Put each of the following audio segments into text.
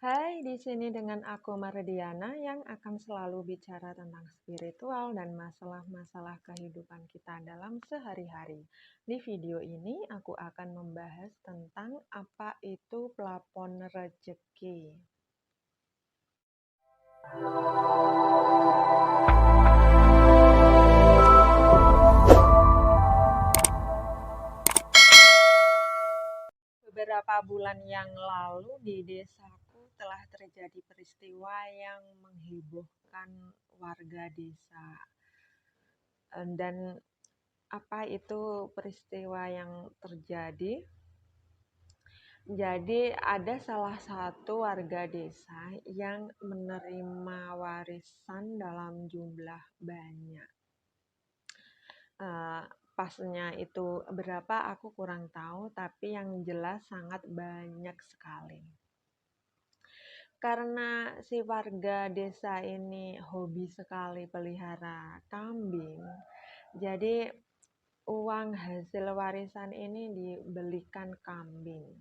Hai, di sini dengan aku Mardiana yang akan selalu bicara tentang spiritual dan masalah-masalah kehidupan kita dalam sehari-hari. Di video ini aku akan membahas tentang apa itu plafon rezeki. Beberapa bulan yang lalu di desaku telah terjadi peristiwa yang menghebohkan warga desa. Dan apa itu peristiwa yang terjadi? Jadi ada salah satu warga desa yang menerima warisan dalam jumlah banyak. Pasnya itu berapa aku kurang tahu, tapi yang jelas sangat banyak sekali. Karena si warga desa ini hobi sekali pelihara kambing, jadi uang hasil warisan ini dibelikan kambing.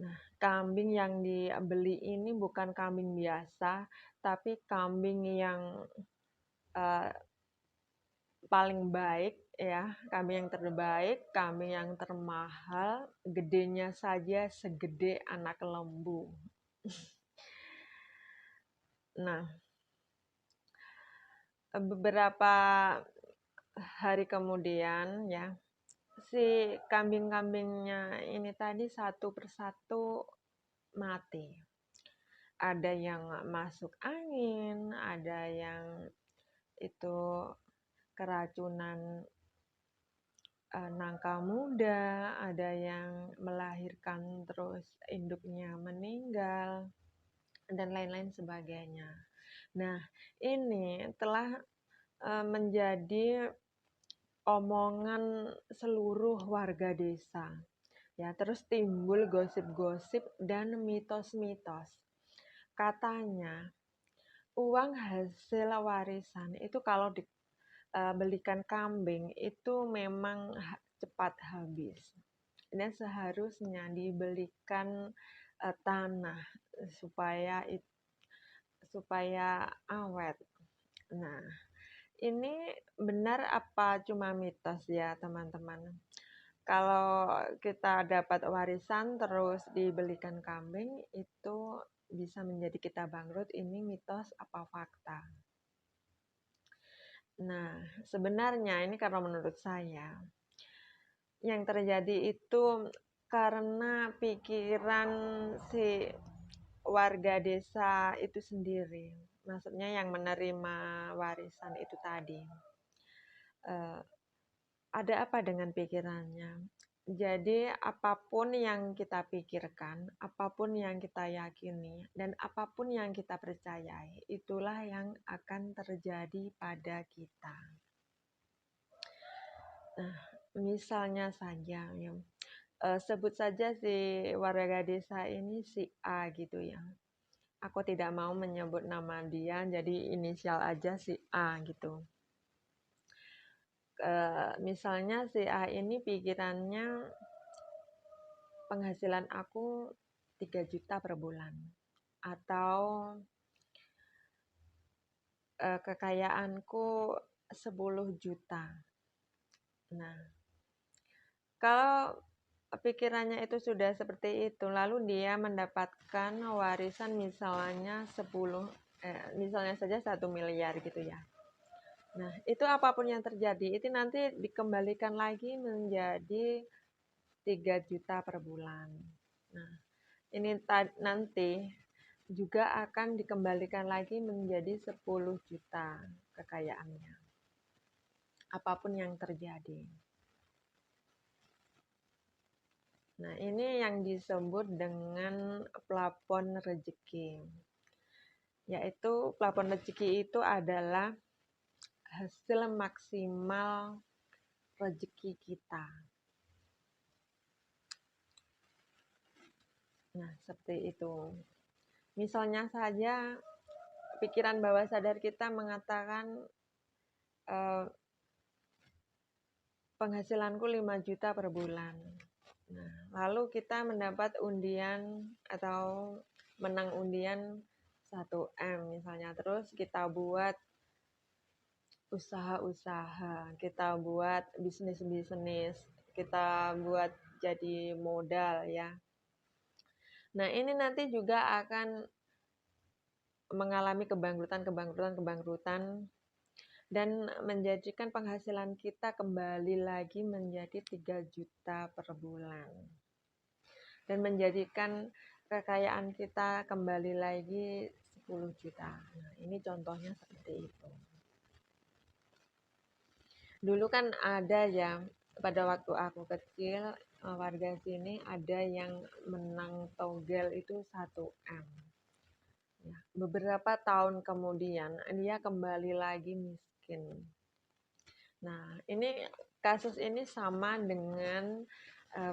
Nah, kambing yang dibeli ini bukan kambing biasa, tapi kambing yang paling baik ya, kambing yang terbaik, kambing yang termahal, gedenya saja segede anak lembu. Nah, beberapa hari kemudian ya, si kambing-kambingnya ini tadi satu persatu mati. Ada yang masuk angin, ada yang itu keracunan nangka muda, ada yang melahirkan terus induknya meninggal, dan lain-lain sebagainya. Nah, ini telah menjadi omongan seluruh warga desa. Ya, terus timbul gosip-gosip dan mitos-mitos. Katanya, uang hasil warisan itu kalau dibelikan kambing itu memang cepat habis. Dan seharusnya dibelikan tanah supaya awet. Nah, ini benar apa cuma mitos ya, teman-teman? Kalau kita dapat warisan terus dibelikan kambing, itu bisa menjadi kita bangkrut. Ini mitos apa fakta? Nah, sebenarnya ini karena menurut saya, yang terjadi itu karena pikiran si warga desa itu sendiri. Maksudnya yang menerima warisan itu tadi. Ada apa dengan pikirannya? Jadi apapun yang kita pikirkan, apapun yang kita yakini, dan apapun yang kita percayai, itulah yang akan terjadi pada kita. Nah, misalnya saja, ya, sebut saja si warga desa ini si A gitu ya. Aku tidak mau menyebut nama dia, jadi inisial aja si A gitu. Misalnya si A ini pikirannya penghasilan aku 3 juta per bulan atau kekayaanku 10 juta. Nah, kalau pikirannya itu sudah seperti itu, lalu dia mendapatkan warisan misalnya misalnya saja 1 miliar gitu ya. Nah, itu apapun yang terjadi, itu nanti dikembalikan lagi menjadi 3 juta per bulan. Nah, ini nanti juga akan dikembalikan lagi menjadi 10 juta kekayaannya. Apapun yang terjadi. Nah, ini yang disebut dengan plafon rezeki. Yaitu plafon rezeki itu adalah hasil maksimal rezeki kita. Nah, seperti itu. Misalnya saja pikiran bawah sadar kita mengatakan penghasilanku 5 juta per bulan. Nah, lalu kita mendapat undian atau menang undian 1 M misalnya, terus kita buat usaha-usaha, kita buat bisnis-bisnis, kita buat jadi modal ya. Nah, ini nanti juga akan mengalami kebangkrutan dan menjadikan penghasilan kita kembali lagi menjadi 3 juta per bulan. Dan menjadikan kekayaan kita kembali lagi 10 juta. Nah, ini contohnya seperti itu. Dulu kan ada ya, pada waktu aku kecil, warga sini ada yang menang togel itu 1 M. Ya, beberapa tahun kemudian dia kembali lagi miskin. Nah, ini kasus ini sama dengan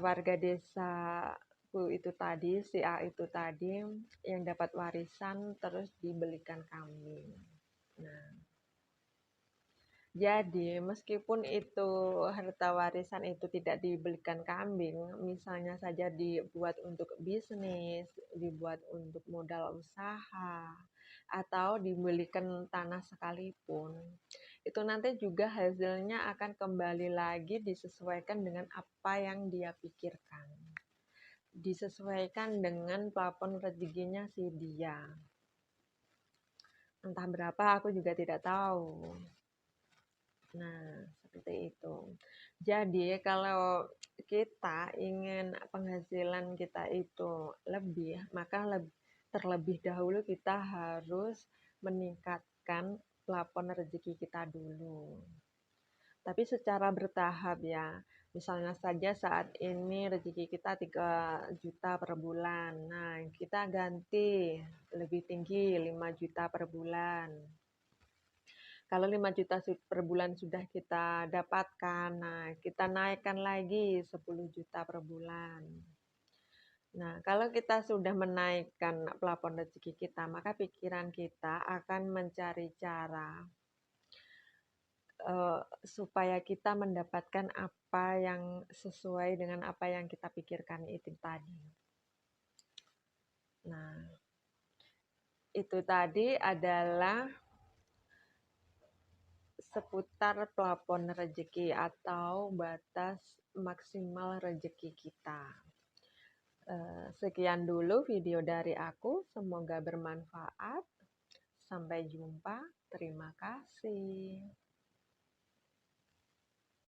warga desaku itu tadi, si A itu tadi yang dapat warisan terus dibelikan kambing. Nah, jadi meskipun itu harta warisan itu tidak dibelikan kambing, misalnya saja dibuat untuk bisnis, dibuat untuk modal usaha, atau dibelikan tanah sekalipun, itu nanti juga hasilnya akan kembali lagi disesuaikan dengan apa yang dia pikirkan. Disesuaikan dengan plafon rezekinya si dia. Entah berapa aku juga tidak tahu. Nah, seperti itu. Jadi, kalau kita ingin penghasilan kita itu lebih, maka terlebih dahulu kita harus meningkatkan plafon rezeki kita dulu. Tapi secara bertahap ya. Misalnya saja saat ini rezeki kita 3 juta per bulan. Nah, kita ganti lebih tinggi 5 juta per bulan. Kalau 5 juta per bulan sudah kita dapatkan, nah kita naikkan lagi 10 juta per bulan. Nah, kalau kita sudah menaikkan plafon rezeki kita, maka pikiran kita akan mencari cara supaya kita mendapatkan apa yang sesuai dengan apa yang kita pikirkan itu tadi. Nah, itu tadi adalah seputar plafon rezeki atau batas maksimal rezeki kita. Sekian dulu video dari aku, semoga bermanfaat. Sampai jumpa, terima kasih.